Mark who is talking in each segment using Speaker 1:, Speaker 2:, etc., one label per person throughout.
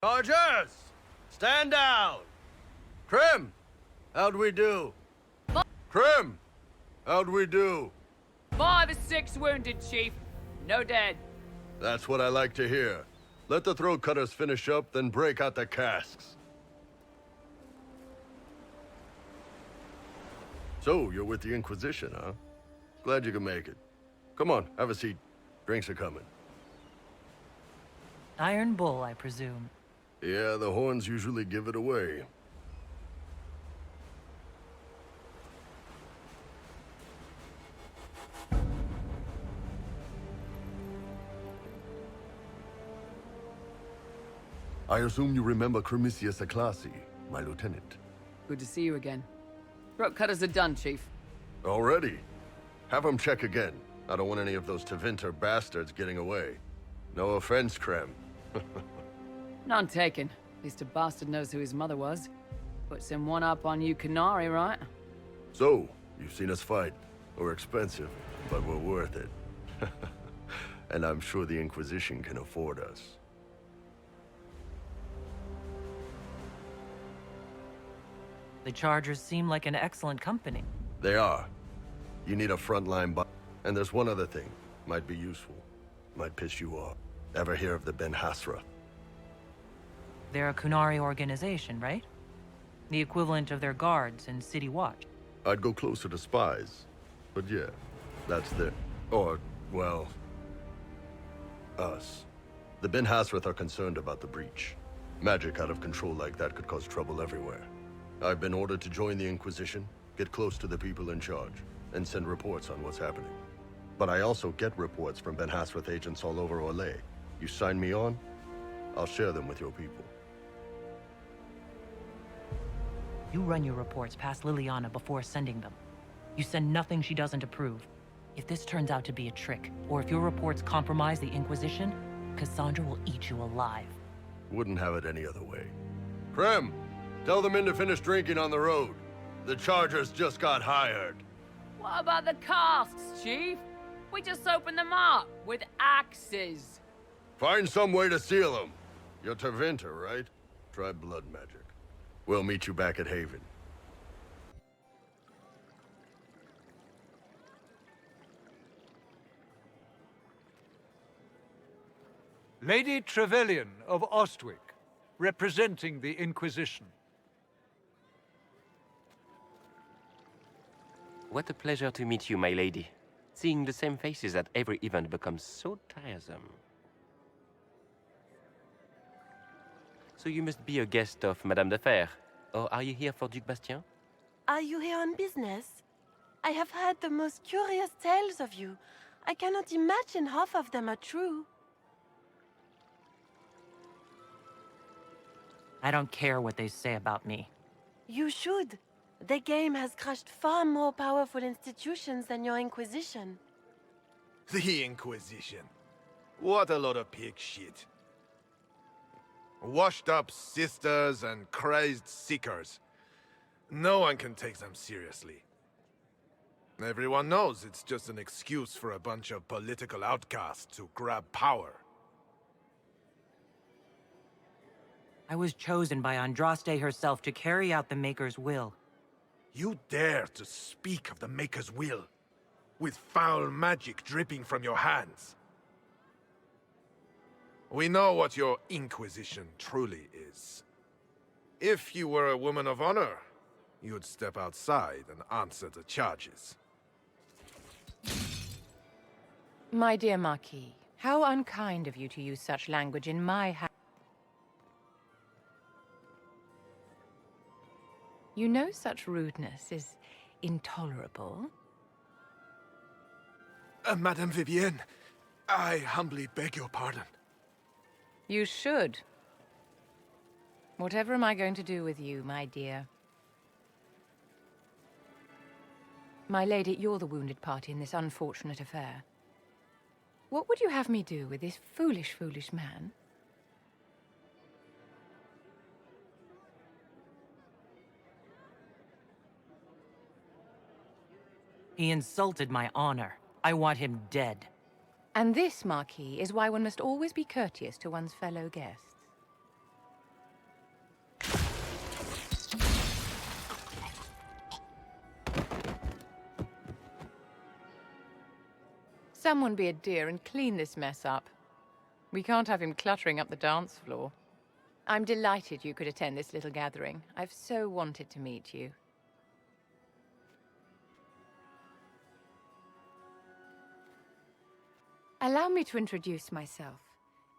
Speaker 1: Chargers! Stand down! Krim! How'd we do? Krim! How'd we do?
Speaker 2: 5 or 6 wounded, Chief. No dead.
Speaker 1: That's what I like to hear. Let the throat cutters finish up, then break out the casks. So, you're with the Inquisition, huh? Glad you can make it. Come on, have a seat. Drinks are coming.
Speaker 3: Iron Bull, I presume.
Speaker 1: Yeah, the horns usually give it away. I assume you remember Cremisius Aclassi, my lieutenant.
Speaker 2: Good to see you again. Throat cutters are done, Chief.
Speaker 1: Already? Have him check again. I don't want any of those Tevinter bastards getting away. No offense, Krem.
Speaker 2: None taken. At least a bastard knows who his mother was. Puts him one up on you Canary, right?
Speaker 1: So, you've seen us fight. We're expensive, but we're worth it. And I'm sure the Inquisition can afford us.
Speaker 3: The Chargers seem like an excellent company.
Speaker 1: They are. You need a frontline and there's one other thing. Might be useful. Might piss you off. Ever hear of the Ben Hasra?
Speaker 3: They're a Kunari organization, right? The equivalent of their guards in City Watch.
Speaker 1: I'd go closer to spies. But yeah, that's their... Or, well... us. The Ben Hasrath are concerned about the breach. Magic out of control like that could cause trouble everywhere. I've been ordered to join the Inquisition, get close to the people in charge, and send reports on what's happening. But I also get reports from Ben Hasrath agents all over Orlais. You sign me on, I'll share them with your people.
Speaker 3: You run your reports past Liliana before sending them. You send nothing she doesn't approve. If this turns out to be a trick, or if your reports compromise the Inquisition, Cassandra will eat you alive.
Speaker 1: Wouldn't have it any other way. Krem, tell the men to finish drinking on the road. The Chargers just got hired.
Speaker 2: What about the casks, Chief? We just opened them up with axes.
Speaker 1: Find some way to seal them. You're Tevinter, right? Try blood magic. We'll meet you back at Haven.
Speaker 4: Lady Trevelyan of Ostwick, representing the Inquisition.
Speaker 5: What a pleasure to meet you, my lady. Seeing the same faces at every event becomes so tiresome. So you must be a guest of Madame de Fer, or are you here for Duc Bastien?
Speaker 6: Are you here on business? I have heard the most curious tales of you. I cannot imagine half of them are true.
Speaker 3: I don't care what they say about me.
Speaker 6: You should. The game has crushed far more powerful institutions than your Inquisition.
Speaker 7: The Inquisition. What a lot of pig shit. Washed up sisters and crazed seekers. No one can take them seriously. Everyone knows it's just an excuse for a bunch of political outcasts to grab power.
Speaker 3: I was chosen by Andraste herself to carry out the Maker's will.
Speaker 7: You dare to speak of the Maker's will, with foul magic dripping from your hands. We know what your Inquisition truly is. If you were a woman of honor, you'd step outside and answer the charges.
Speaker 8: My dear Marquis, how unkind of you to use such language in my house. You know such rudeness is intolerable.
Speaker 7: Madame Vivienne, I humbly beg your pardon.
Speaker 8: You should. Whatever am I going to do with you, my dear? My lady, you're the wounded party in this unfortunate affair. What would you have me do with this foolish, foolish man?
Speaker 3: He insulted my honor. I want him dead.
Speaker 8: And this, Marquis, is why one must always be courteous to one's fellow guests. Someone be a dear and clean this mess up. We can't have him cluttering up the dance floor. I'm delighted you could attend this little gathering. I've so wanted to meet you. Allow me to introduce myself.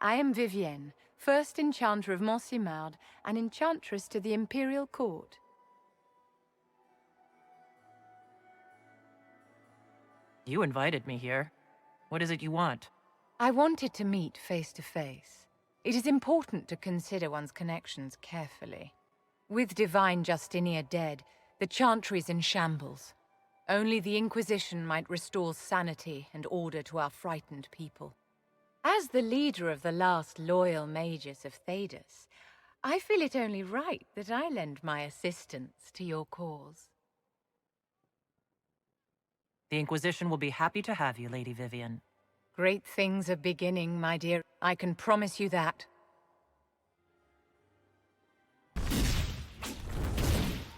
Speaker 8: I am Vivienne, first enchanter of Montsimard and enchantress to the Imperial Court.
Speaker 3: You invited me here. What is it you want?
Speaker 8: I wanted to meet face to face. It is important to consider one's connections carefully. With Divine Justinia dead, the Chantry is in shambles. Only the Inquisition might restore sanity and order to our frightened people. As the leader of the last loyal mages of Thedas, I feel it only right that I lend my assistance to your cause.
Speaker 3: The Inquisition will be happy to have you, Lady Vivienne.
Speaker 8: Great things are beginning, my dear. I can promise you that.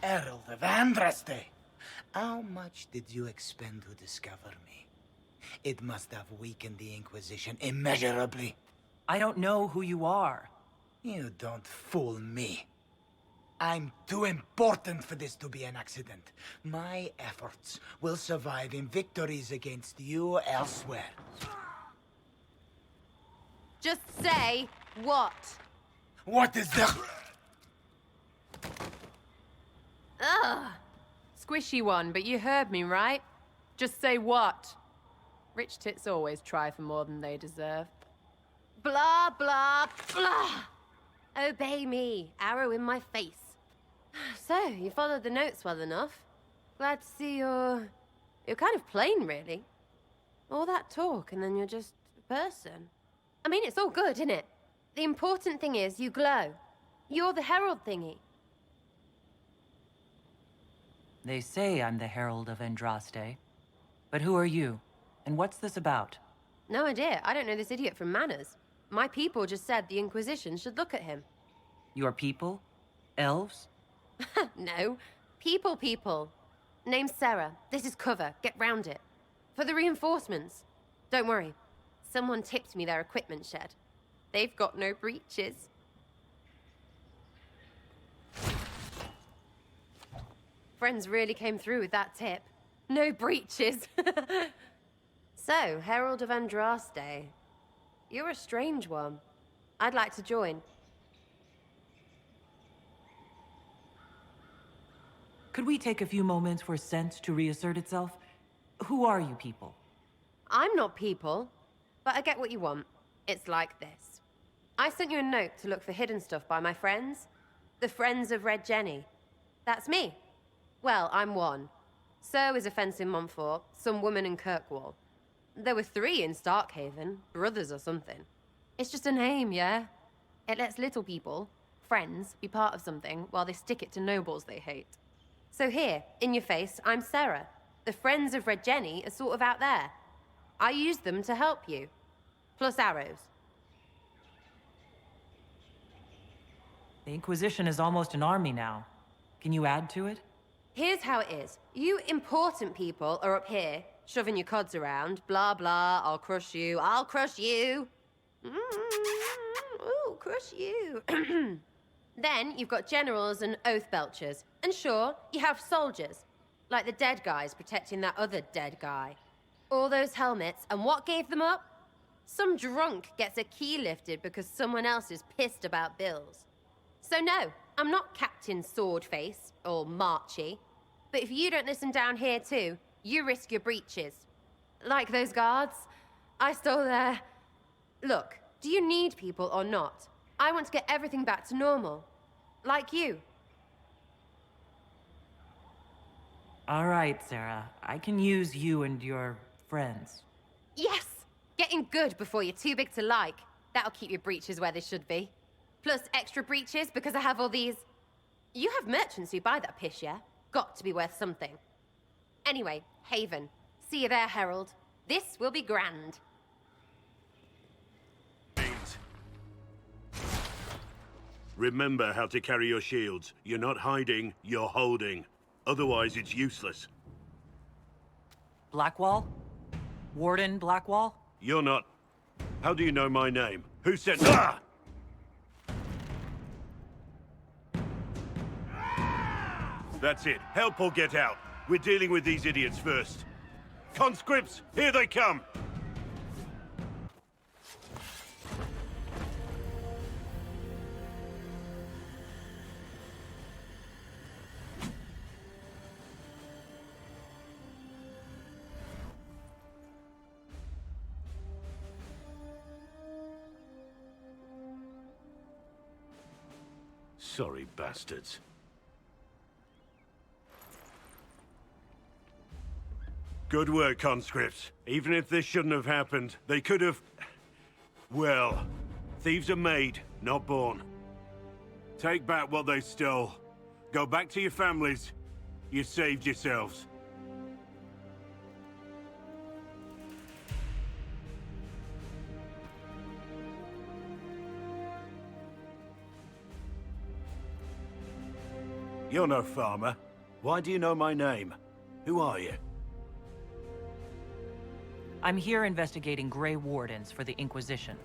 Speaker 9: Herald of Andraste! How much did you expend to discover me? It must have weakened the Inquisition immeasurably.
Speaker 3: I don't know who you are.
Speaker 9: You don't fool me. I'm too important for this to be an accident. My efforts will survive in victories against you elsewhere.
Speaker 6: Just say what?
Speaker 9: What is the...
Speaker 6: Ugh. Squishy one, but you heard me, right? Just say what? Rich tits always try for more than they deserve. Blah, blah, blah! Obey me, arrow in my face. So, you followed the notes well enough. Glad to see you're kind of plain, really. All that talk, and then you're just a person. I mean, it's all good, isn't it? The important thing is you glow. You're the herald thingy.
Speaker 3: They say I'm the Herald of Andraste. But who are you? And what's this about?
Speaker 6: No idea. I don't know this idiot from Manners. My people just said the Inquisition should look at him.
Speaker 3: Your people? Elves?
Speaker 6: No. People. Name's Sarah. This is cover. Get round it. For the reinforcements. Don't worry. Someone tipped me their equipment shed. They've got no breaches. Friends really came through with that tip. No breaches. So, Herald of Andraste. You're a strange one. I'd like to join.
Speaker 3: Could we take a few moments for sense to reassert itself? Who are you people?
Speaker 6: I'm not people, but I get what you want. It's like this. I sent you a note to look for hidden stuff by my friends. The Friends of Red Jenny. That's me. Well, I'm one. So is a fence in Montfort, some woman in Kirkwall. There were 3 in Starkhaven, brothers or something. It's just a name, yeah? It lets little people, friends, be part of something while they stick it to nobles they hate. So here, in your face, I'm Sarah. The Friends of Red Jenny are sort of out there. I used them to help you. Plus arrows.
Speaker 3: The Inquisition is almost an army now. Can you add to it?
Speaker 6: Here's how it is. You important people are up here, shoving your cods around. Blah, blah, I'll crush you. Ooh, crush you. Then you've got generals and oath belchers. And sure, you have soldiers. Like the dead guys protecting that other dead guy. All those helmets, and what gave them up? Some drunk gets a key lifted because someone else is pissed about bills. So no, I'm not Captain Swordface, or Marchy. But if you don't listen down here too, you risk your breeches. Like those guards, I stole their... Look, do you need people or not? I want to get everything back to normal. Like you.
Speaker 3: All right, Sarah. I can use you and your friends.
Speaker 6: Yes! Getting good before you're too big to like. That'll keep your breeches where they should be. Plus extra breeches because I have all these... You have merchants who buy that piss, yeah? Got to be worth something. Anyway, Haven. See you there, Herald. This will be grand.
Speaker 10: Remember how to carry your shields. You're not hiding, you're holding. Otherwise, it's useless.
Speaker 3: Blackwall? Warden Blackwall?
Speaker 10: You're not... How do you know my name? Who sent... Ah! That's it. Help or get out. We're dealing with these idiots first. Conscripts, here they come! Sorry, bastards. Good work, conscripts. Even if this shouldn't have happened, they could have... Well, thieves are made, not born. Take back what they stole. Go back to your families. You saved yourselves. You're no farmer. Why do you know my name? Who are you?
Speaker 3: I'm here investigating Grey Wardens for the Inquisition.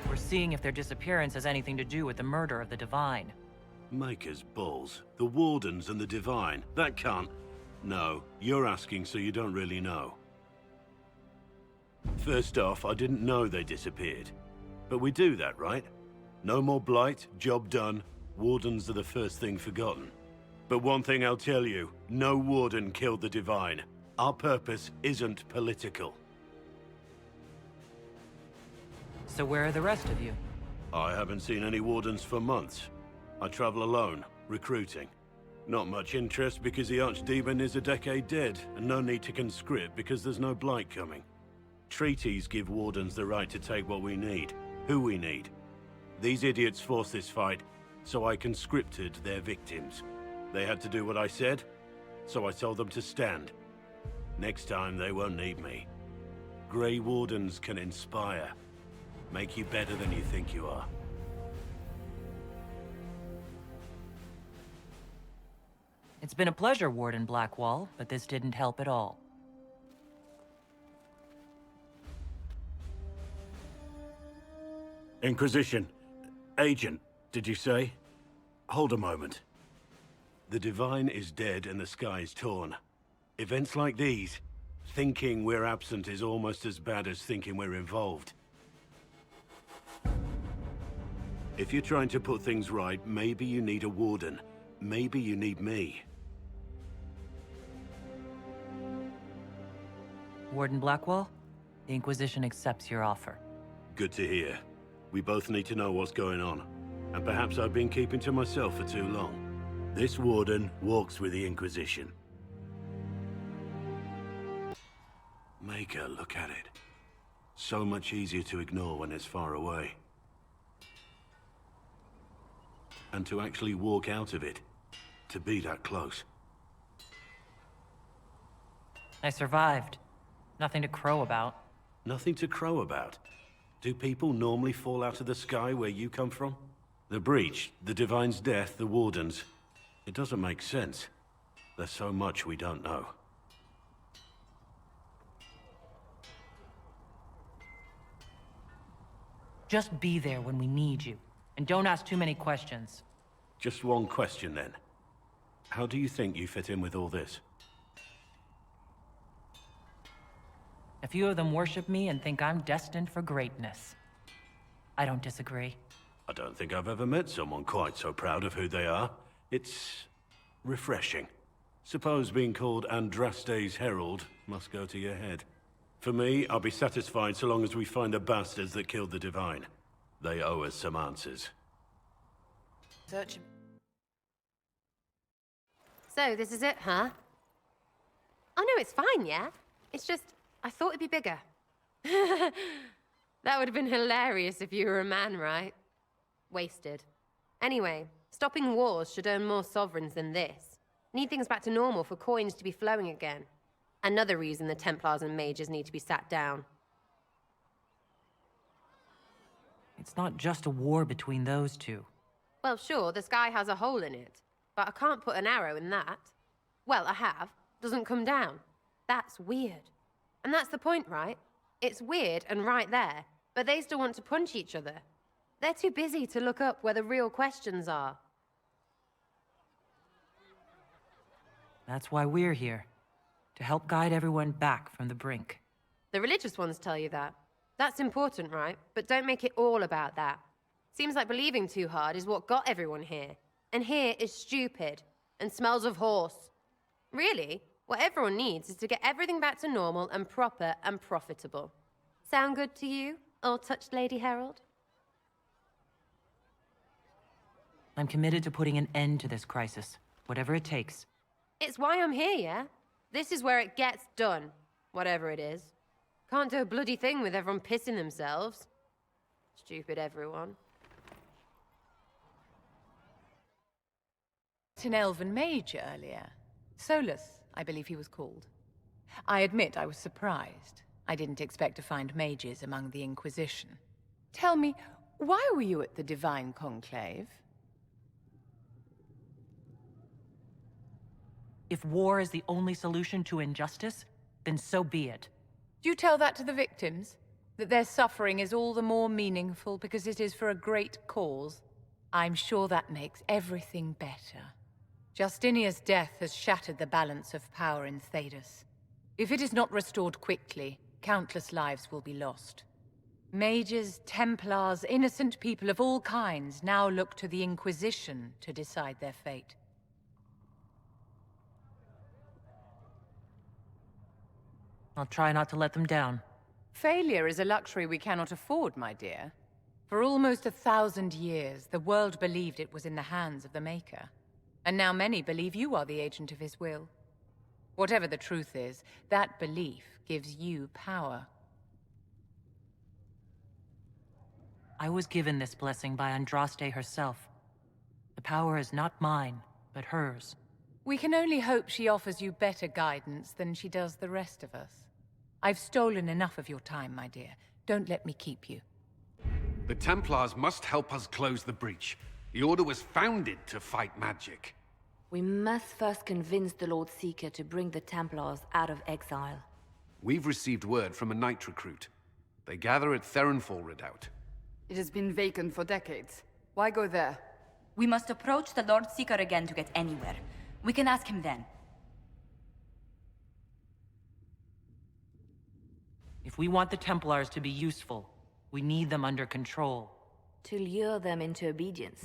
Speaker 3: We're seeing if their disappearance has anything to do with the murder of the Divine.
Speaker 10: Maker's balls. The Wardens and the Divine. That can't... No, you're asking so you don't really know. First off, I didn't know they disappeared. But we do that, right? No more blight, job done. Wardens are the first thing forgotten. But one thing I'll tell you, no Warden killed the Divine. Our purpose isn't political.
Speaker 3: So where are the rest of you?
Speaker 10: I haven't seen any Wardens for months. I travel alone, recruiting. Not much interest because the Archdemon is a decade dead, and no need to conscript because there's no blight coming. Treaties give Wardens the right to take what we need, who we need. These idiots forced this fight, so I conscripted their victims. They had to do what I said, so I told them to stand. Next time they won't need me. Grey Wardens can inspire. Make you better than you think you are.
Speaker 3: It's been a pleasure, Warden Blackwall, but this didn't help at all.
Speaker 10: Inquisition. Agent, did you say? Hold a moment. The Divine is dead and the sky is torn. Events like these, thinking we're absent is almost as bad as thinking we're involved. If you're trying to put things right, maybe you need a Warden. Maybe you need me.
Speaker 3: Warden Blackwall, the Inquisition accepts your offer.
Speaker 10: Good to hear. We both need to know what's going on. And perhaps I've been keeping to myself for too long. This Warden walks with the Inquisition. Maker, look at it. So much easier to ignore when it's far away. And to actually walk out of it. To be that close.
Speaker 3: I survived. Nothing to crow about.
Speaker 10: Nothing to crow about? Do people normally fall out of the sky where you come from? The breach, the Divine's death, the Wardens. It doesn't make sense. There's so much we don't know.
Speaker 3: Just be there when we need you. And don't ask too many questions.
Speaker 10: Just one question then. How do you think you fit in with all this?
Speaker 3: A few of them worship me and think I'm destined for greatness. I don't disagree.
Speaker 10: I don't think I've ever met someone quite so proud of who they are. It's refreshing. Suppose being called Andraste's Herald must go to your head. For me, I'll be satisfied so long as we find the bastards that killed the Divine. They owe us some answers.
Speaker 2: Search.
Speaker 6: So, this is it, huh? Oh no, it's fine, yeah? It's just, I thought it'd be bigger. That would have been hilarious if you were a man, right? Wasted. Anyway, stopping wars should earn more sovereigns than this. Need things back to normal for coins to be flowing again. Another reason the Templars and mages need to be sat down.
Speaker 3: It's not just a war between those two.
Speaker 6: Well, sure, the sky has a hole in it. But I can't put an arrow in that. Well, I have. Doesn't come down. That's weird. And that's the point, right? It's weird and right there, but they still want to punch each other. They're too busy to look up where the real questions are.
Speaker 3: That's why we're here. To help guide everyone back from the brink.
Speaker 6: The religious ones tell you that. That's important, right? But don't make it all about that. Seems like believing too hard is what got everyone here. And here is stupid and smells of horse. Really, what everyone needs is to get everything back to normal and proper and profitable. Sound good to you, old-touched Lady Herald?
Speaker 3: I'm committed to putting an end to this crisis, whatever it takes.
Speaker 6: It's why I'm here, yeah? This is where it gets done, whatever it is. Can't do a bloody thing with everyone pissing themselves. Stupid everyone.
Speaker 8: An elven mage earlier. Solus, I believe he was called. I admit I was surprised. I didn't expect to find mages among the Inquisition. Tell me, why were you at the Divine Conclave?
Speaker 3: If war is the only solution to injustice, then so be it.
Speaker 8: Do you tell that to the victims? That their suffering is all the more meaningful because it is for a great cause? I'm sure that makes everything better. Justinia's death has shattered the balance of power in Thedas. If it is not restored quickly, countless lives will be lost. Mages, Templars, innocent people of all kinds now look to the Inquisition to decide their fate.
Speaker 3: I'll try not to let them down.
Speaker 8: Failure is a luxury we cannot afford, my dear. For almost 1,000 years, the world believed it was in the hands of the Maker. And now many believe you are the agent of his will. Whatever the truth is, that belief gives you power.
Speaker 3: I was given this blessing by Andraste herself. The power is not mine, but hers.
Speaker 8: We can only hope she offers you better guidance than she does the rest of us. I've stolen enough of your time, my dear. Don't let me keep you.
Speaker 11: The Templars must help us close the breach. The Order was founded to fight magic.
Speaker 12: We must first convince the Lord Seeker to bring the Templars out of exile.
Speaker 11: We've received word from a knight recruit. They gather at Therinfal Redoubt.
Speaker 2: It has been vacant for decades. Why go there?
Speaker 13: We must approach the Lord Seeker again to get anywhere. We can ask him then.
Speaker 3: If we want the Templars to be useful, we need them under control.
Speaker 12: To lure them into obedience,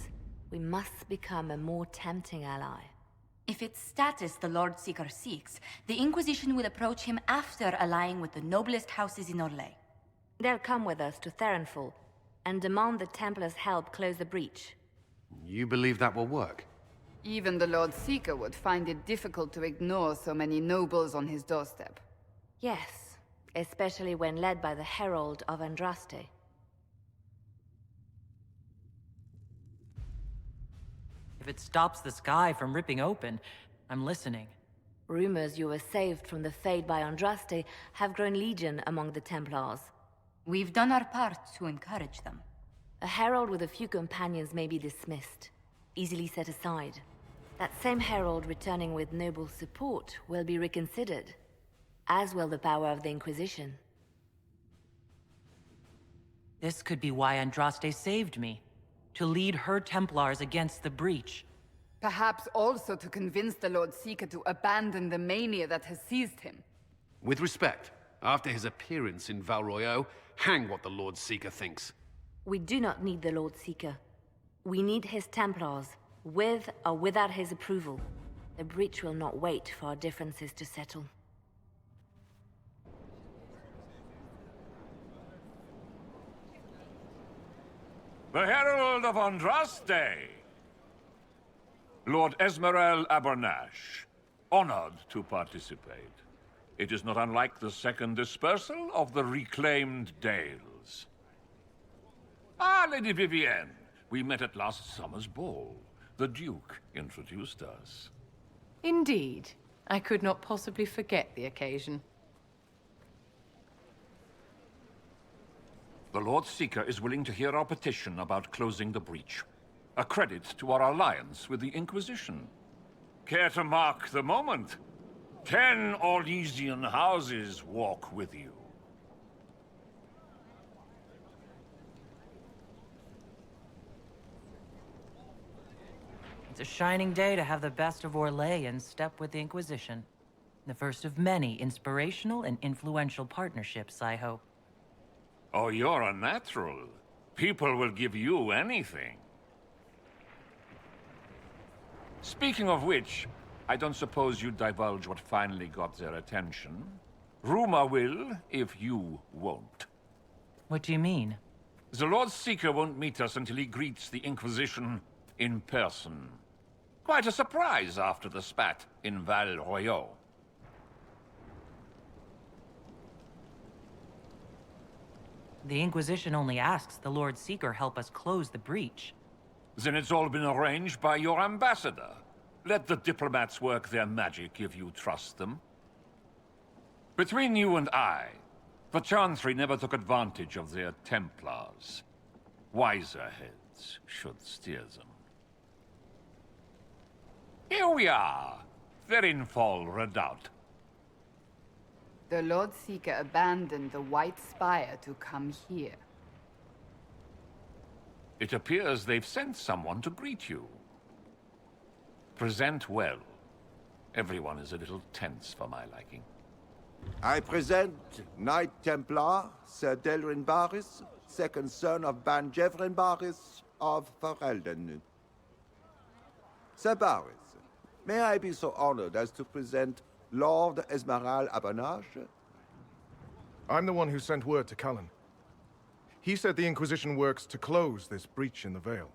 Speaker 12: we must become a more tempting ally.
Speaker 13: If it's status the Lord Seeker seeks, the Inquisition will approach him after allying with the noblest houses in Orlais.
Speaker 12: They'll come with us to Therinfal and demand the Templars' help close the breach.
Speaker 11: You believe that will work?
Speaker 2: Even the Lord Seeker would find it difficult to ignore so many nobles on his doorstep.
Speaker 12: Yes, especially when led by the Herald of Andraste.
Speaker 3: If it stops the sky from ripping open, I'm listening.
Speaker 12: Rumors you were saved from the fate by Andraste have grown legion among the Templars.
Speaker 13: We've done our part to encourage them.
Speaker 12: A herald with a few companions may be dismissed, easily set aside. That same herald returning with noble support will be reconsidered, as will the power of the Inquisition.
Speaker 3: This could be why Andraste saved me. To lead her Templars against the breach.
Speaker 2: Perhaps also to convince the Lord Seeker to abandon the mania that has seized him.
Speaker 11: With respect, after his appearance in Val Royeaux, hang what the Lord Seeker thinks.
Speaker 12: We do not need the Lord Seeker. We need his Templars, with or without his approval. The breach will not wait for our differences to settle.
Speaker 14: The Herald of Andraste! Lord Esmerel Abernash, honored to participate. It is not unlike the second dispersal of the reclaimed Dales. Ah, Lady Vivienne, we met at last summer's ball. The Duke introduced us.
Speaker 8: Indeed. I could not possibly forget the occasion.
Speaker 14: The Lord Seeker is willing to hear our petition about closing the breach. A credit to our alliance with the Inquisition. Care to mark the moment? 10 Orlesian houses walk with you.
Speaker 3: It's a shining day to have the best of Orlais in step with the Inquisition. The first of many inspirational and influential partnerships, I hope.
Speaker 14: Oh, you're a natural. People will give you anything. Speaking of which, I don't suppose you divulge what finally got their attention. Rumor will, if you won't.
Speaker 3: What do you mean?
Speaker 14: The Lord Seeker won't meet us until he greets the Inquisition in person. Quite a surprise after the spat in Val Royeaux.
Speaker 3: The Inquisition only asks the Lord Seeker help us close the breach.
Speaker 14: Then it's all been arranged by your ambassador. Let the diplomats work their magic if you trust them. Between you and I, the Chantry never took advantage of their Templars. Wiser heads should steer them. Here we are, Therinfal Redoubt.
Speaker 15: The Lord Seeker abandoned the White Spire to come here.
Speaker 14: It appears they've sent someone to greet you. Present well. Everyone is a little tense for my liking.
Speaker 16: I present Knight Templar, Sir Delrin Barris, second son of Ban Jevrin Barris of Ferelden. Sir Barris, may I be so honored as to present Lord Esmeralda Abernage?
Speaker 17: I'm the one who sent word to Cullen. He said the Inquisition works to close this breach in the Vale.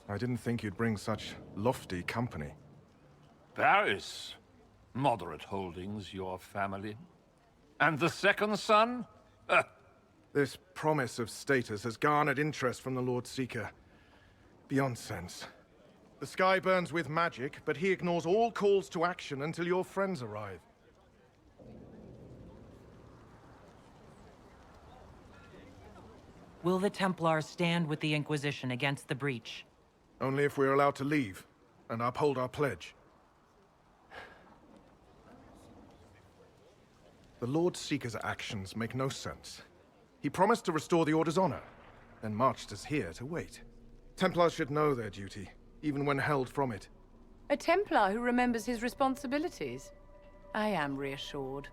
Speaker 17: I didn't think you'd bring such lofty company.
Speaker 14: Barris. Moderate holdings, your family. And the second son?
Speaker 17: This promise of status has garnered interest from the Lord Seeker. Beyond sense. The sky burns with magic, but he ignores all calls to action until your friends arrive.
Speaker 3: Will the Templars stand with the Inquisition against the breach?
Speaker 17: Only if we're allowed to leave, and uphold our pledge. The Lord Seeker's actions make no sense. He promised to restore the Order's honor, then marched us here to wait. Templars should know their duty, even when held from it.
Speaker 15: A Templar who remembers his responsibilities. I am reassured.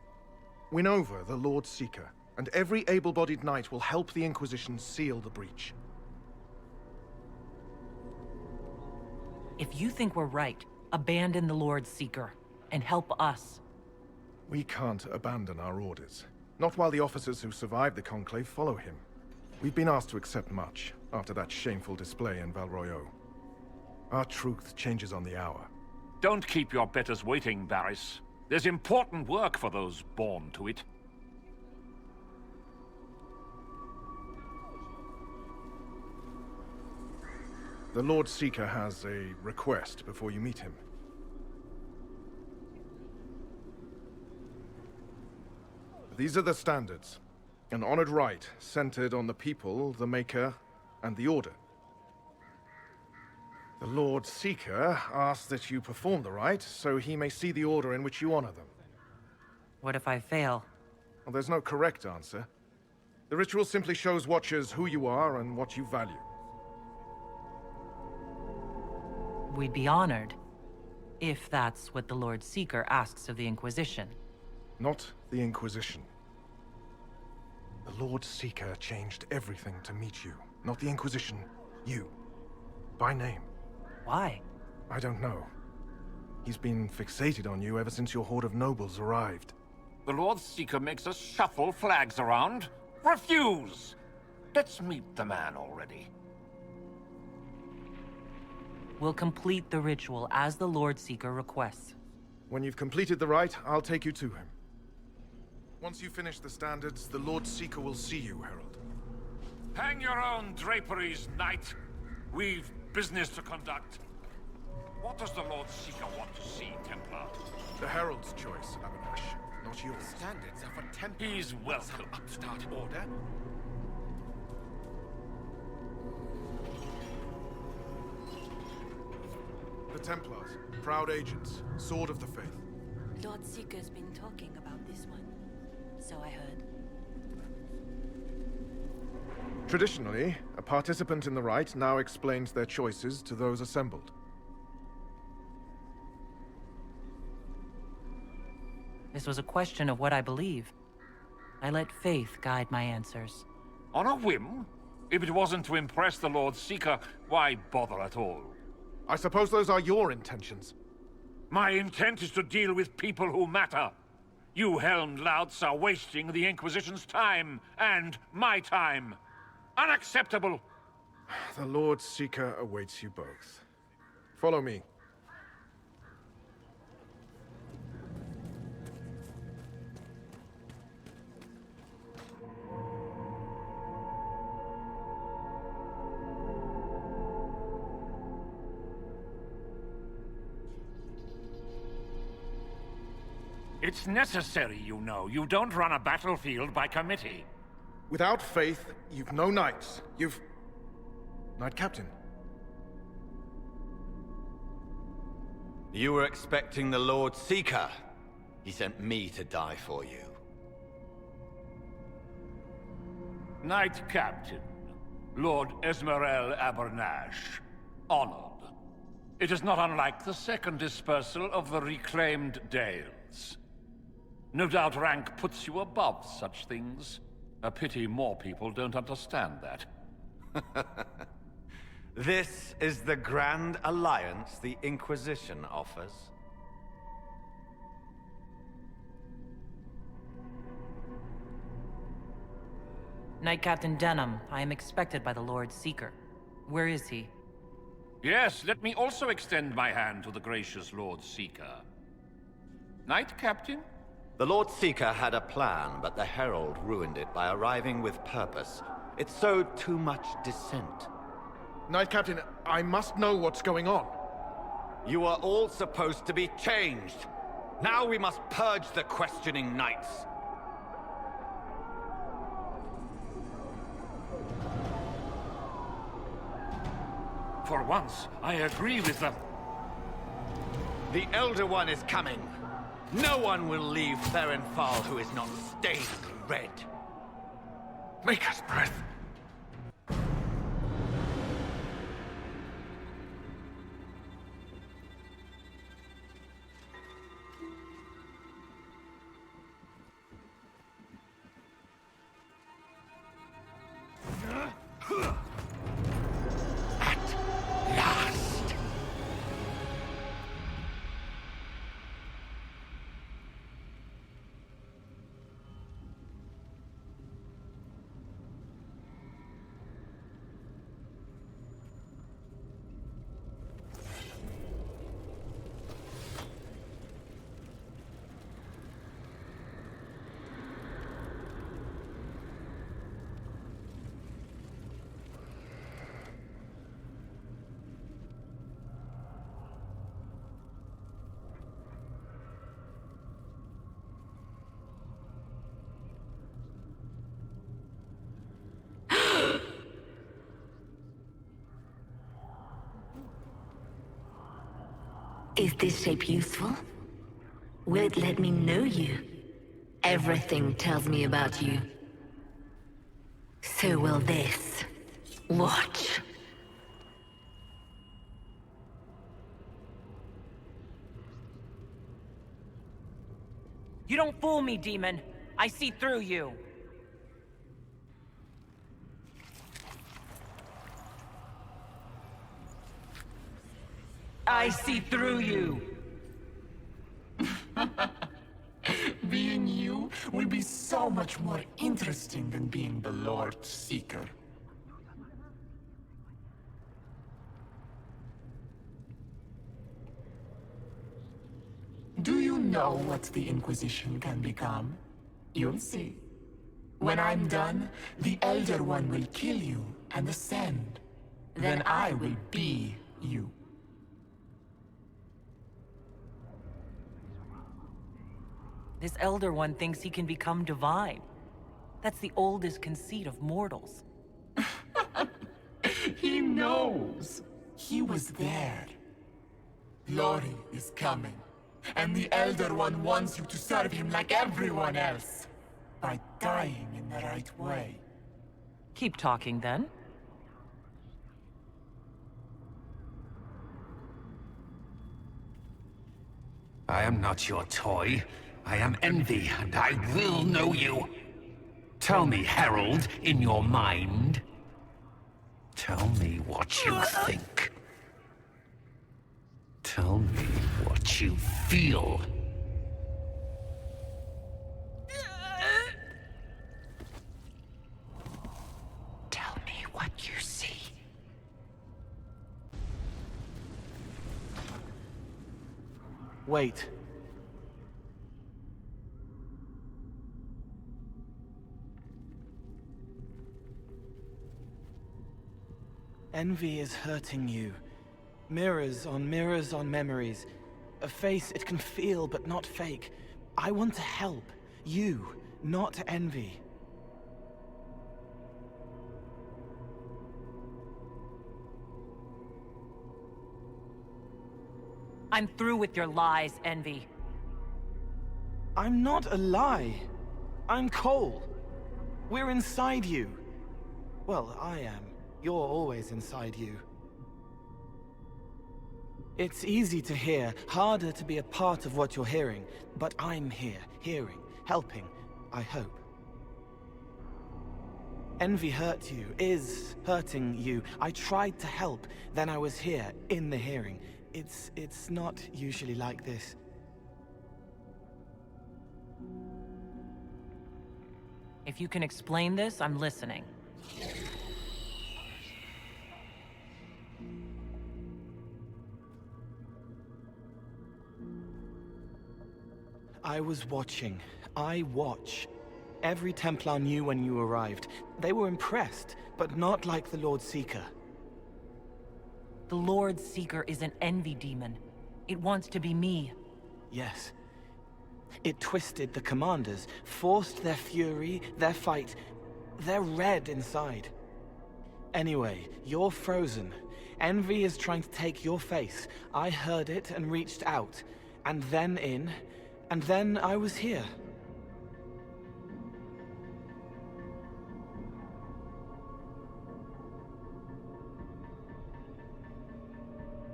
Speaker 17: Win over the Lord Seeker, and every able-bodied knight will help the Inquisition seal the breach.
Speaker 3: If you think we're right, abandon the Lord Seeker, and help us.
Speaker 17: We can't abandon our orders. Not while the officers who survived the Conclave follow him. We've been asked to accept much, after that shameful display in Val Royeaux. Our truth changes on the hour.
Speaker 14: Don't keep your betters waiting, Barris. There's important work for those born to it.
Speaker 17: The Lord Seeker has a request before you meet him. These are the standards. An honored right, centered on the people, the Maker, and the Order. The Lord Seeker asks that you perform the rite, so he may see the order in which you honor them.
Speaker 3: What if I fail?
Speaker 17: Well, there's no correct answer. The ritual simply shows Watchers who you are and what you value.
Speaker 3: We'd be honored, if that's what the Lord Seeker asks of the Inquisition.
Speaker 17: Not the Inquisition. The Lord Seeker changed everything to meet you. Not the Inquisition. You. By name.
Speaker 3: Why?
Speaker 17: I don't know. He's been fixated on you ever since your horde of nobles arrived.
Speaker 14: The Lord Seeker makes us shuffle flags around. Refuse! Let's meet the man already.
Speaker 3: We'll complete the ritual as the Lord Seeker requests.
Speaker 17: When you've completed the rite, I'll take you to him. Once you finish the standards, the Lord Seeker will see you, Herald.
Speaker 14: Hang your own draperies, knight. We've business to conduct. What does the Lord Seeker want to see, Templar?
Speaker 17: The Herald's choice, Abernage, not yours.
Speaker 11: Standards are for Templars.
Speaker 14: He's welcome.
Speaker 11: Some upstart order.
Speaker 17: The Templars, proud agents, sword of the faith.
Speaker 18: Lord Seeker's been talking about this one, so I heard.
Speaker 17: Traditionally, A participant in the rite now explains their choices to those assembled.
Speaker 3: This was a question of what I believe. I let faith guide my answers.
Speaker 14: On a whim? If it wasn't to impress the Lord Seeker, why bother at all?
Speaker 17: I suppose those are your intentions.
Speaker 14: My intent is to deal with people who matter. You helmed louts are wasting the Inquisition's time, and my time. Unacceptable!
Speaker 17: The Lord Seeker awaits you both. Follow me.
Speaker 14: It's necessary, you know. You don't run a battlefield by committee.
Speaker 17: Without faith, you've no knights. You've... Knight Captain.
Speaker 19: You were expecting the Lord Seeker. He sent me to die for you.
Speaker 14: Knight Captain, Lord Esmerel Abernash. Honored. It is not unlike the second dispersal of the reclaimed Dales. No doubt rank puts you above such things. A pity more people don't understand that.
Speaker 19: This is the grand alliance the Inquisition offers.
Speaker 3: Knight Captain Denham, I am expected by the Lord Seeker. Where is he?
Speaker 14: Yes, let me also extend my hand to the gracious Lord Seeker. Knight Captain?
Speaker 19: The Lord Seeker had a plan, but the Herald ruined it by arriving with purpose. It sowed too much dissent.
Speaker 17: Knight Captain, I must know what's going on.
Speaker 19: You are all supposed to be changed. Now we must purge the questioning knights.
Speaker 14: For once, I agree with them.
Speaker 19: The Elder One is coming. No one will leave Therinfal who is not stained red.
Speaker 17: Maker's breath.
Speaker 12: Is this shape useful? Will it let me know you? Everything tells me about you. So will this. Watch.
Speaker 3: You don't fool me, demon. I see through you. I see through you.
Speaker 20: Being you will be so much more interesting than being the Lord Seeker. Do you know what the Inquisition can become? You'll see. When I'm done, the Elder One will kill you and ascend. Then I will be you.
Speaker 3: This Elder One thinks he can become divine. That's the oldest conceit of mortals.
Speaker 20: He knows. He was there. Lori is coming. And the Elder One wants you to serve him like everyone else. By dying in the right way.
Speaker 3: Keep talking, then.
Speaker 11: I am not your toy. I am Envy, and I will know you. Tell me, Herald, in your mind. Tell me what you think. Tell me what you feel.
Speaker 20: Tell me what you see.
Speaker 9: Wait. Envy is hurting you. Mirrors on memories. A face it can feel but not fake. I want to help. You, not Envy.
Speaker 3: I'm through with your lies, Envy.
Speaker 9: I'm not a lie. I'm Cole. We're inside you. Well, I am. You're always inside you. It's easy to hear, harder to be a part of what you're hearing. But I'm here, hearing, helping, I hope. Envy hurt you, is hurting you. I tried to help, then I was here, in the hearing. It's not usually like this.
Speaker 3: If you can explain this, I'm listening.
Speaker 9: I was watching. I watch. Every Templar knew when you arrived. They were impressed, but not like the Lord Seeker.
Speaker 3: The Lord Seeker is an envy demon. It wants to be me.
Speaker 9: Yes. It twisted the commanders, forced their fury, their fight. They're red inside. Anyway, you're frozen. Envy is trying to take your face. I heard it and reached out. And then in. And then I was here.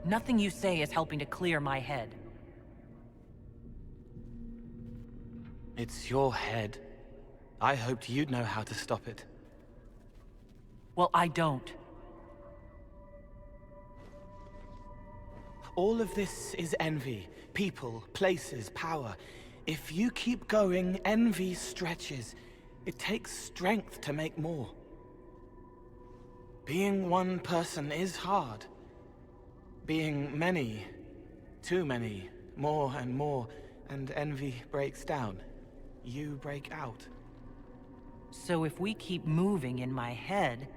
Speaker 3: Nothing you say is helping to clear my head.
Speaker 9: It's your head. I hoped you'd know how to stop it.
Speaker 3: Well, I don't.
Speaker 9: All of this is envy. People, places, power. If you keep going, envy stretches. It takes strength to make more. Being one person is hard. Being many, too many, more and more, and envy breaks down. You break out.
Speaker 3: So if we keep moving in my head,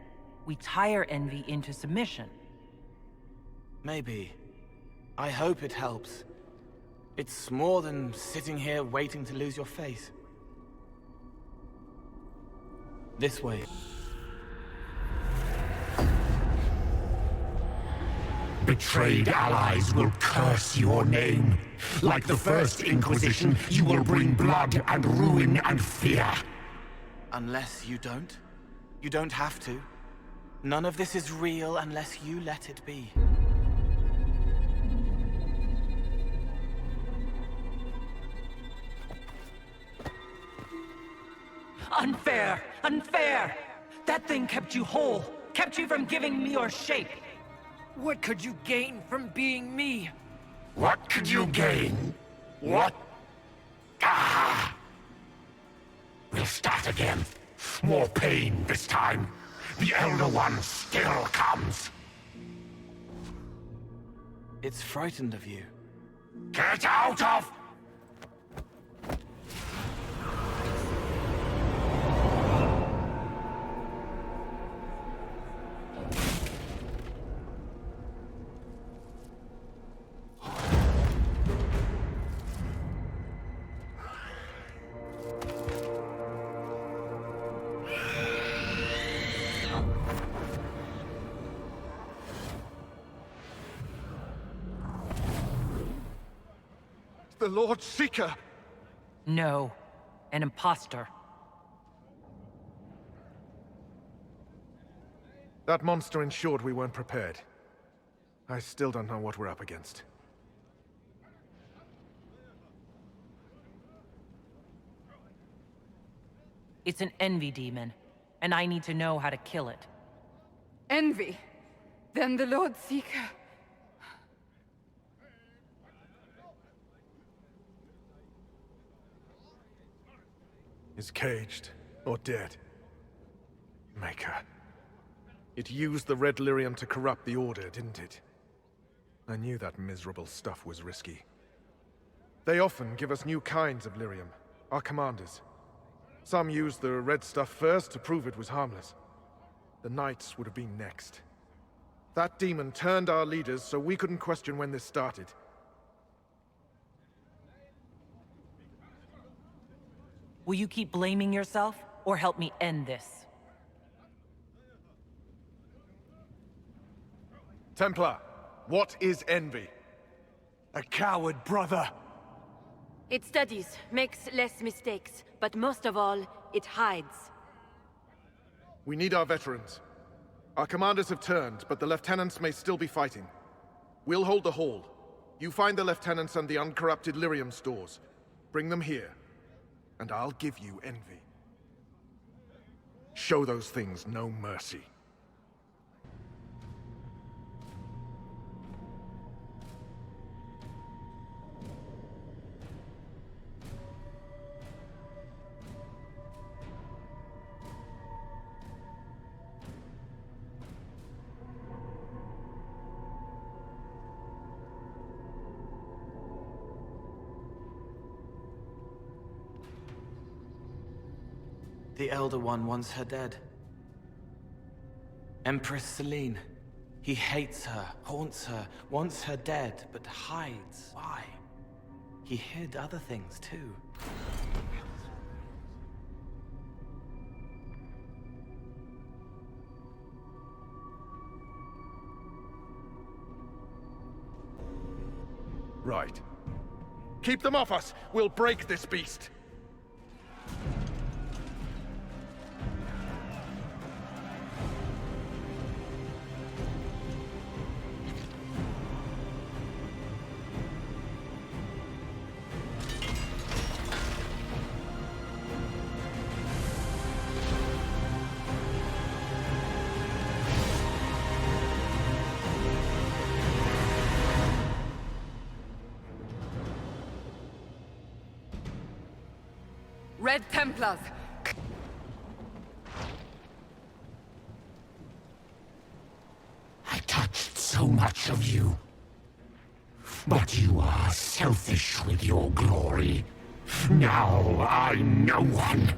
Speaker 3: we tire envy into submission.
Speaker 9: Maybe. I hope it helps. It's more than sitting here waiting to lose your face. This way.
Speaker 20: Betrayed allies will curse your name. Like the First Inquisition, you will bring blood and ruin and fear.
Speaker 9: Unless you don't. You don't have to. None of this is real unless you let it be.
Speaker 3: Unfair! Unfair! That thing kept you whole, kept you from giving me your shape. What could you gain from being me?
Speaker 20: What could you gain? What? Ah! We'll start again. More pain this time. The Elder One still comes.
Speaker 9: It's frightened of you.
Speaker 20: Get out of...
Speaker 17: The Lord Seeker!
Speaker 3: No, an imposter.
Speaker 17: That monster ensured we weren't prepared. I still don't know what we're up against.
Speaker 3: It's an envy demon, and I need to know how to kill it.
Speaker 15: Envy? Then the Lord Seeker...
Speaker 17: is caged or dead. Maker. It used the red lyrium to corrupt the Order, didn't it? I knew that miserable stuff was risky. They often give us new kinds of lyrium, our commanders. Some used the red stuff first to prove it was harmless. The Knights would have been next. That demon turned our leaders so we couldn't question when this started.
Speaker 3: Will you keep blaming yourself, or help me end this?
Speaker 17: Templar, what is envy?
Speaker 19: A coward, brother.
Speaker 18: It studies, makes less mistakes, but most of all, it hides.
Speaker 17: We need our veterans. Our commanders have turned, but the lieutenants may still be fighting. We'll hold the hall. You find the lieutenants and the uncorrupted lyrium stores. Bring them here, and I'll give you envy. Show those things no mercy.
Speaker 9: The Elder One wants her dead. Empress Celine. He hates her, haunts her, wants her dead, but hides. Why? He hid other things too.
Speaker 17: Right. Keep them off us! We'll break this beast!
Speaker 15: Red Templars!
Speaker 11: I touched so much of you. But you are selfish with your glory. Now I'm no one.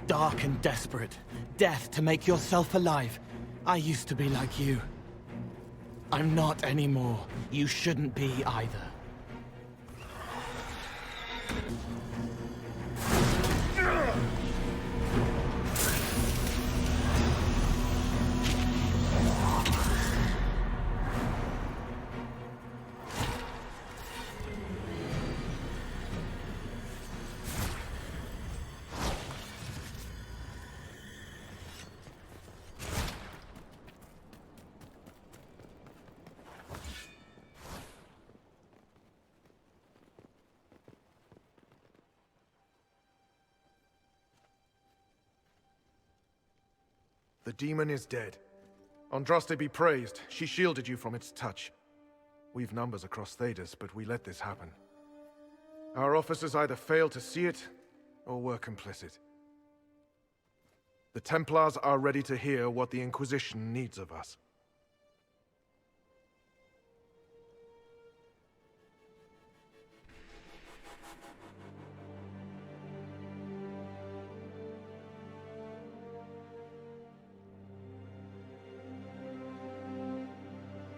Speaker 9: Dark and desperate. Death to make yourself alive. I used to be like you. I'm not anymore. You shouldn't be either.
Speaker 17: The demon is dead. Andraste be praised. She shielded you from its touch. We've numbers across Thedas, but we let this happen. Our officers either failed to see it, or were complicit. The Templars are ready to hear what the Inquisition needs of us.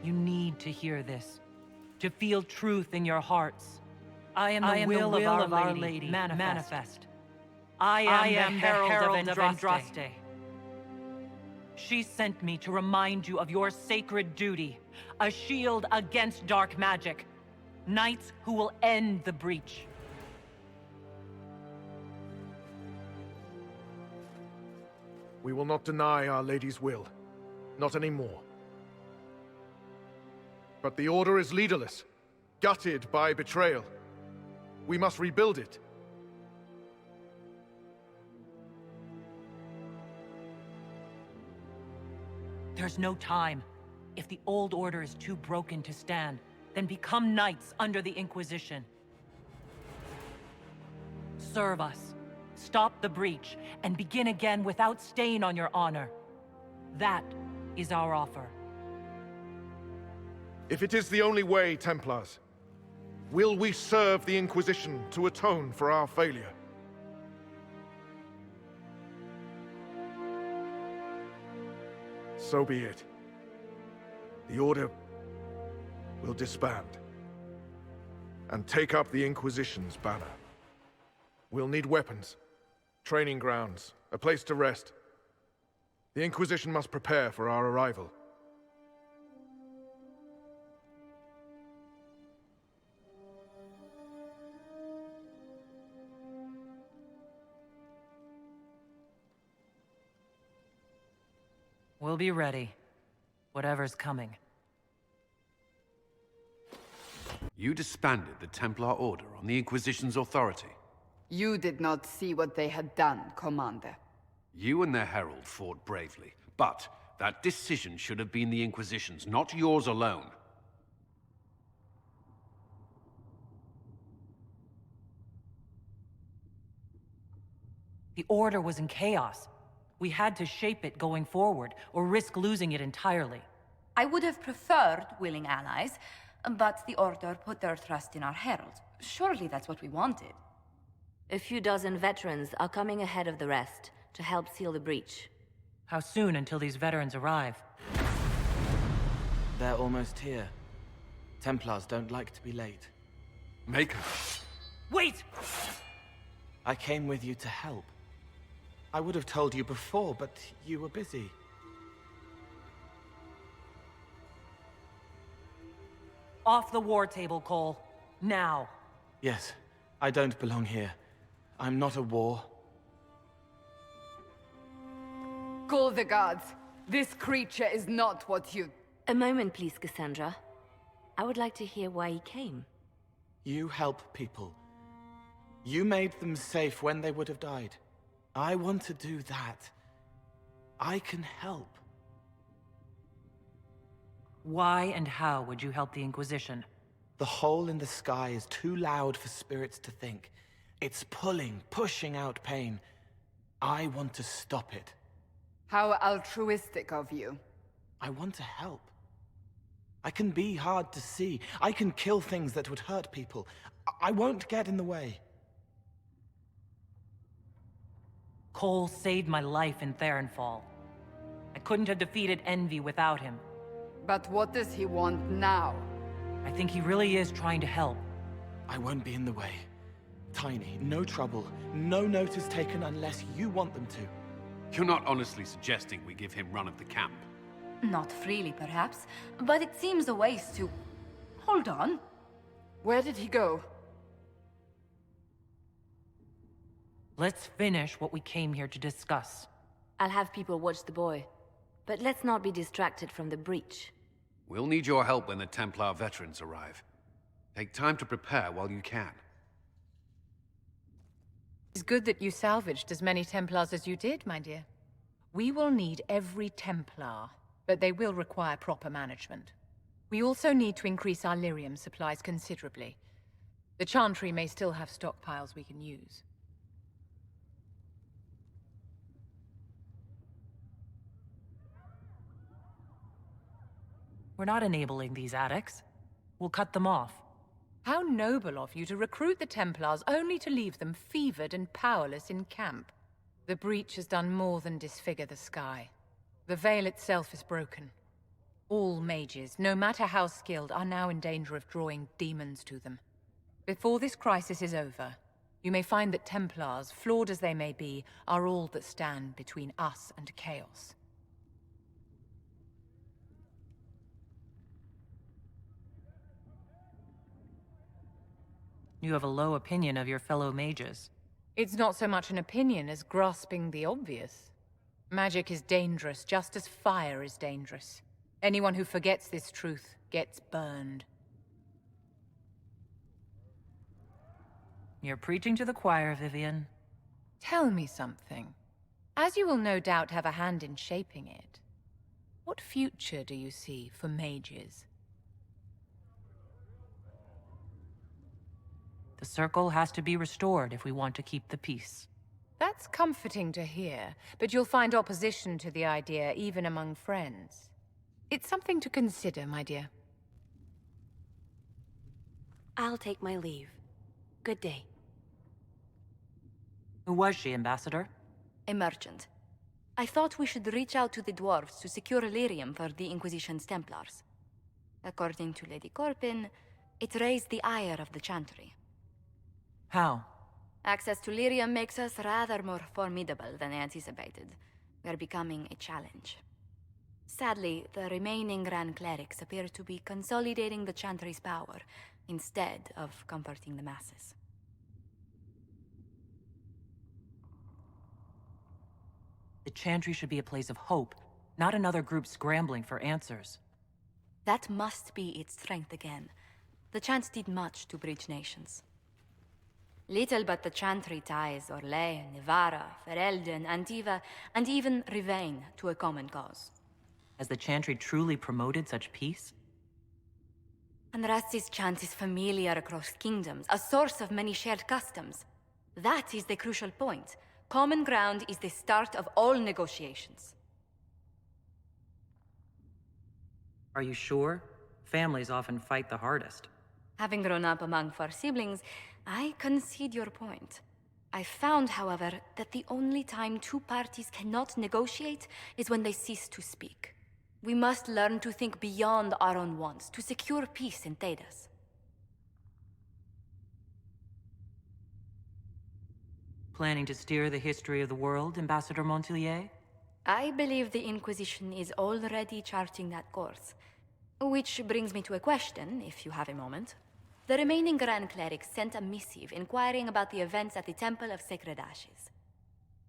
Speaker 3: You need to hear this, to feel truth in your hearts. I am the will of Our Lady. Manifest. I am the herald of Andraste. She sent me to remind you of your sacred duty, a shield against dark magic, knights who will end the breach.
Speaker 17: We will not deny Our Lady's will. Not anymore. But the Order is leaderless. gutted by betrayal. We must rebuild it.
Speaker 3: There's no time. If the old order is too broken to stand, then become knights under the Inquisition. Serve us, stop the breach, and begin again without stain on your honor. That is our offer.
Speaker 17: If it is the only way, Templars, will we serve the Inquisition to atone for our failure? So be it. The Order will disband and take up the Inquisition's banner. We'll need weapons, training grounds, a place to rest. The Inquisition must prepare for our arrival.
Speaker 3: We'll be ready. Whatever's coming.
Speaker 21: You disbanded the Templar Order on the Inquisition's authority.
Speaker 15: You did not see what they had done, Commander.
Speaker 21: You and their herald fought bravely, but that decision should have been the Inquisition's, not yours alone.
Speaker 3: The Order was in chaos. We had to shape it going forward, or risk losing it entirely.
Speaker 13: I would have preferred willing allies, but the Order put their trust in our herald. Surely that's what we wanted.
Speaker 12: A few dozen veterans are coming ahead of the rest to help seal the breach.
Speaker 3: How soon until these veterans arrive?
Speaker 9: They're almost here. Templars don't like to be late.
Speaker 21: Make her.
Speaker 3: Wait!
Speaker 9: I came with you to help. I would have told you before, but you were busy.
Speaker 3: Off the war table, Cole. Now.
Speaker 9: Yes, I don't belong here. I'm not a war.
Speaker 15: Call the guards. This creature is not what you...
Speaker 12: A moment, please, Cassandra. I would like to hear why he came.
Speaker 9: You help people. You made them safe when they would have died. I want to do that. I can help.
Speaker 3: Why and how would you help the Inquisition?
Speaker 9: The hole in the sky is too loud for spirits to think. It's pulling, pushing out pain. I want to stop it.
Speaker 15: How altruistic of you.
Speaker 9: I want to help. I can be hard to see. I can kill things that would hurt people. I won't get in the way.
Speaker 3: Cole saved my life in Therinfal. I couldn't have defeated Envy without him.
Speaker 15: But what does he want now?
Speaker 3: I think he really is trying to help.
Speaker 9: I won't be in the way. Tiny, no trouble, no notice taken unless you want them to.
Speaker 21: You're not honestly suggesting we give him run of the camp?
Speaker 13: Not freely, perhaps, but it seems a waste to... Hold on.
Speaker 15: Where did he go?
Speaker 3: Let's finish what we came here to discuss.
Speaker 12: I'll have people watch the boy. But let's not be distracted from the breach.
Speaker 21: We'll need your help when the Templar veterans arrive. Take time to prepare while you can.
Speaker 8: It's good that you salvaged as many Templars as you did, my dear. We will need every Templar, but they will require proper management. We also need to increase our lyrium supplies considerably. The Chantry may still have stockpiles we can use.
Speaker 3: We're not enabling these addicts. We'll cut them off.
Speaker 8: How noble of you to recruit the Templars only to leave them fevered and powerless in camp. The breach has done more than disfigure the sky. The veil itself is broken. All mages, no matter how skilled, are now in danger of drawing demons to them. Before this crisis is over, you may find that Templars, flawed as they may be, are all that stand between us and chaos.
Speaker 3: You have a low opinion of your fellow mages.
Speaker 8: It's not so much an opinion as grasping the obvious. Magic is dangerous, just as fire is dangerous. Anyone who forgets this truth gets burned.
Speaker 3: You're preaching to the choir, Vivian.
Speaker 8: Tell me something. As you will no doubt have a hand in shaping it, what future do you see for mages?
Speaker 3: The circle has to be restored if we want to keep the peace.
Speaker 8: That's comforting to hear, but you'll find opposition to the idea even among friends. It's something to consider, my dear.
Speaker 13: I'll take my leave. Good day.
Speaker 3: Who was she, Ambassador?
Speaker 13: A merchant. I thought we should reach out to the dwarves to secure lyrium for the Inquisition's Templars. According to Lady Corpin, it raised the ire of the Chantry.
Speaker 3: How?
Speaker 13: Access to lyrium makes us rather more formidable than anticipated. We are becoming a challenge. Sadly, the remaining Grand Clerics appear to be consolidating the Chantry's power, instead of comforting the masses.
Speaker 3: The Chantry should be a place of hope, not another group scrambling for answers.
Speaker 13: That must be its strength again. The Chants did much to bridge nations. Little but the Chantry ties Orlais, Nevarra, Ferelden, Antiva, and even Rivain to a common cause.
Speaker 3: Has the Chantry truly promoted such peace?
Speaker 13: Andraste's chant is familiar across kingdoms, a source of many shared customs. That is the crucial point. Common ground is the start of all negotiations.
Speaker 3: Are you sure? Families often fight the hardest.
Speaker 13: Having grown up among 4 siblings, I concede your point. I found, however, that the only time 2 parties cannot negotiate is when they cease to speak. We must learn to think beyond our own wants, to secure peace in Thedas.
Speaker 3: Planning to steer the history of the world, Ambassador Montilier?
Speaker 13: I believe the Inquisition is already charting that course. Which brings me to a question, if you have a moment. The remaining Grand Clerics sent a missive inquiring about the events at the Temple of Sacred Ashes.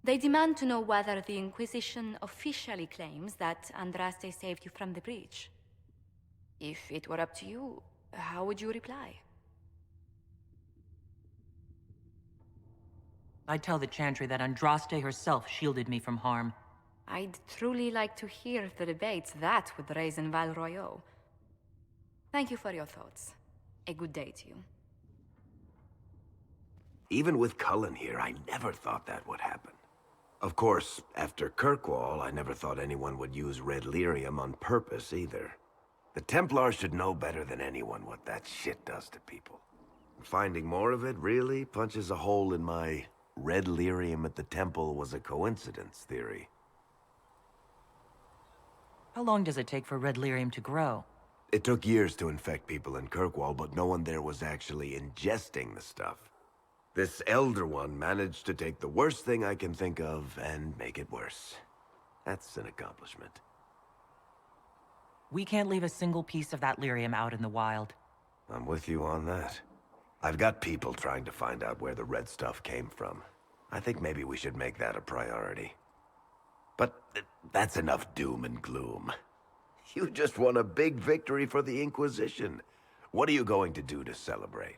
Speaker 13: They demand to know whether the Inquisition officially claims that Andraste saved you from the breach. If it were up to you, how would you reply?
Speaker 3: I'd tell the Chantry that Andraste herself shielded me from harm.
Speaker 13: I'd truly like to hear the debates that would raise in Val Royeaux. Thank you for your thoughts. A good day to you.
Speaker 1: Even with Cullen here, I never thought that would happen. Of course, after Kirkwall, I never thought anyone would use red lyrium on purpose either. The Templars should know better than anyone what that shit does to people. Finding more of it really punches a hole in my red lyrium at the temple was a coincidence theory.
Speaker 3: How long does it take for red lyrium to grow?
Speaker 1: It took years to infect people in Kirkwall, but no one there was actually ingesting the stuff. This Elder One managed to take the worst thing I can think of and make it worse. That's an accomplishment.
Speaker 3: We can't leave a single piece of that lyrium out in the wild.
Speaker 1: I'm with you on that. I've got people trying to find out where the red stuff came from. I think maybe we should make that a priority. But that's enough doom and gloom. You just won a big victory for the Inquisition. What are you going to do to celebrate?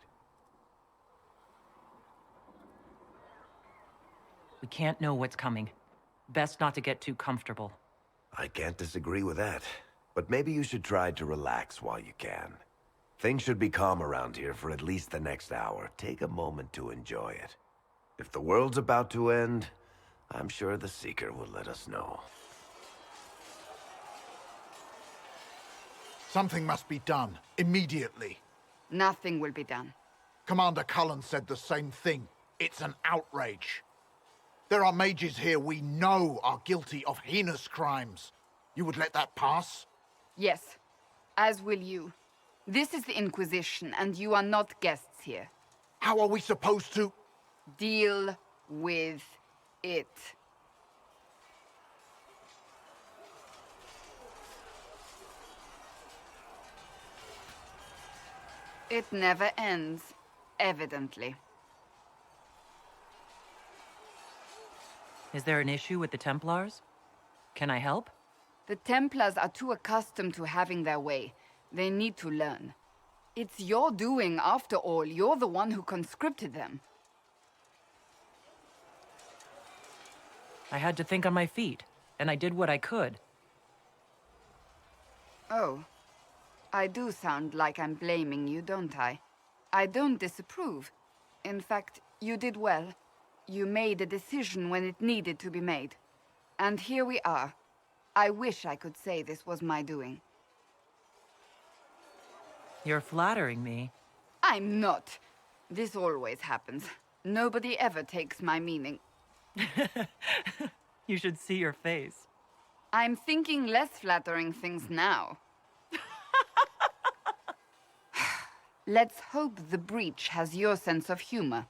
Speaker 3: We can't know what's coming. Best not to get too comfortable.
Speaker 1: I can't disagree with that. But maybe you should try to relax while you can. Things should be calm around here for at least the next hour. Take a moment to enjoy it. If the world's about to end, I'm sure the Seeker will let us know.
Speaker 22: Something must be done, immediately.
Speaker 15: Nothing will be done.
Speaker 22: Commander Cullen said the same thing. It's an outrage. There are mages here we know are guilty of heinous crimes. You would let that pass?
Speaker 15: Yes, as will you. This is the Inquisition, and you are not guests here.
Speaker 22: How are we supposed to...
Speaker 15: Deal with it. It never ends, evidently.
Speaker 3: Is there an issue with the Templars? Can I help?
Speaker 15: The Templars are too accustomed to having their way. They need to learn. It's your doing, after all. You're the one who conscripted them.
Speaker 3: I had to think on my feet, and I did what I could.
Speaker 15: Oh. I do sound like I'm blaming you, don't I? I don't disapprove. In fact, you did well. You made a decision when it needed to be made. And here we are. I wish I could say this was my doing.
Speaker 3: You're flattering me.
Speaker 15: I'm not. This always happens. Nobody ever takes my meaning.
Speaker 3: You should see your face.
Speaker 15: I'm thinking less flattering things now. Let's hope the breach has your sense of humor.